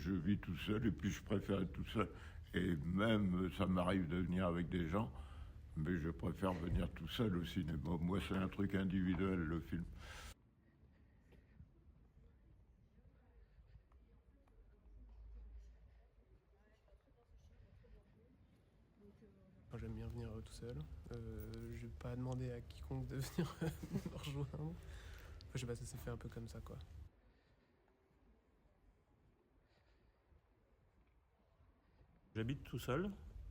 je vis tout seul et puis je préfère être tout seul. Et même, ça m'arrive de venir avec des gens, mais je préfère venir tout seul au cinéma. Moi, c'est un truc individuel, le film. J'aime bien venir tout seul. Je vais pas demander à quiconque de venir me rejoindre. Je sais pas, ça s'est fait un peu comme ça, quoi. J'habite tout seul,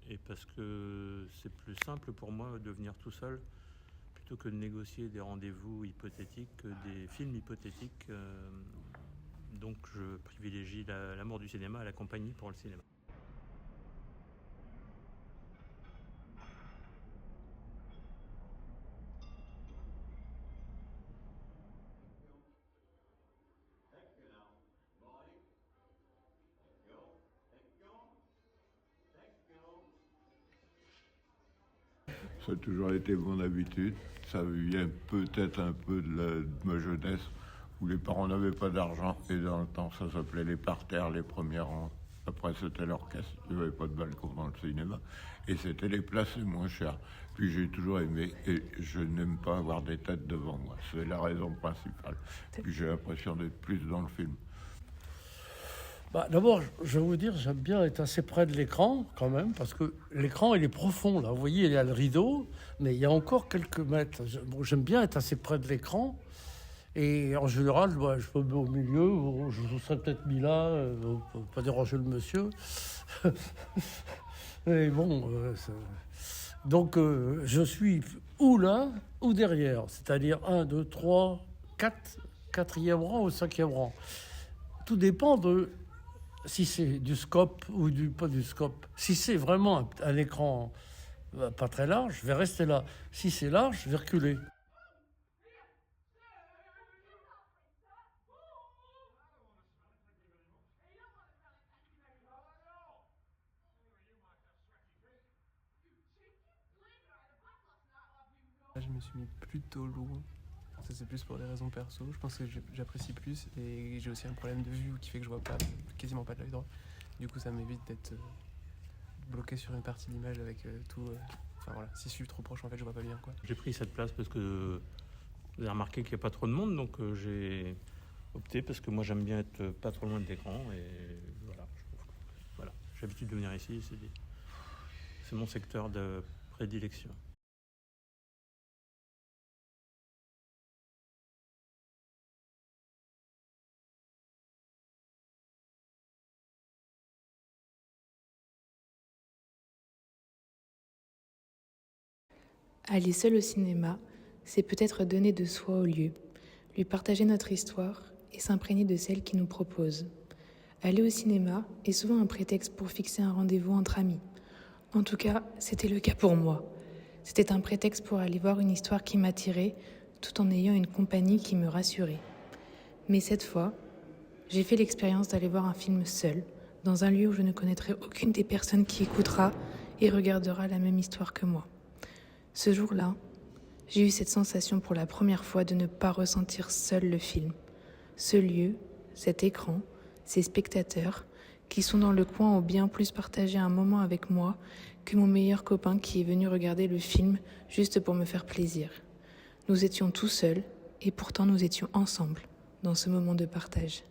et parce que c'est plus simple pour moi de venir tout seul plutôt que de négocier des rendez-vous hypothétiques, des films hypothétiques. Donc je privilégie l'amour du cinéma à la compagnie pour le cinéma. Ça a toujours été mon habitude. Ça vient peut-être un peu de ma jeunesse, où les parents n'avaient pas d'argent, et dans le temps, ça s'appelait les parterres, les premiers rangs. Après, c'était l'orchestre, il n'y avait pas de balcon dans le cinéma, et c'était les places les moins chères. Puis j'ai toujours aimé, et je n'aime pas avoir des têtes devant moi. C'est la raison principale. Puis j'ai l'impression d'être plus dans le film. Bah, d'abord, je vais vous dire, j'aime bien être assez près de l'écran quand même, parce que l'écran, il est profond, là. Vous voyez, il y a le rideau, mais il y a encore quelques mètres. J'aime bien être assez près de l'écran. Et en général, je me mets au milieu, je serais peut-être mis là, pour pas déranger le monsieur. Mais bon, donc je suis ou là ou derrière, c'est-à-dire 1, 2, 3, 4, quatrième rang ou cinquième rang. Tout dépend de si c'est du scope ou pas du scope. Si c'est vraiment un écran pas très large, je vais rester là. Si c'est large, je vais reculer. Là, je me suis mis plutôt loin. Ça, c'est plus pour des raisons perso. Je pense que j'apprécie plus et j'ai aussi un problème de vue qui fait que je vois pas, quasiment pas de l'œil droit. Du coup, ça m'évite d'être bloqué sur une partie d'image avec tout. Enfin voilà, si je suis trop proche, en fait, je vois pas bien, quoi. J'ai pris cette place parce que vous avez remarqué qu'il n'y a pas trop de monde, donc j'ai opté parce que moi j'aime bien être pas trop loin de l'écran, et voilà, je trouve que, voilà, j'ai l'habitude de venir ici, c'est mon secteur de prédilection. Aller seul au cinéma, c'est peut-être donner de soi au lieu, lui partager notre histoire et s'imprégner de celle qui nous propose. Aller au cinéma est souvent un prétexte pour fixer un rendez-vous entre amis. En tout cas, c'était le cas pour moi. C'était un prétexte pour aller voir une histoire qui m'attirait, tout en ayant une compagnie qui me rassurait. Mais cette fois, j'ai fait l'expérience d'aller voir un film seul, dans un lieu où je ne connaîtrai aucune des personnes qui écoutera et regardera la même histoire que moi. Ce jour-là, j'ai eu cette sensation pour la première fois de ne pas ressentir seul le film. Ce lieu, cet écran, ces spectateurs qui sont dans le coin ont bien plus partagé un moment avec moi que mon meilleur copain qui est venu regarder le film juste pour me faire plaisir. Nous étions tout seuls et pourtant nous étions ensemble dans ce moment de partage.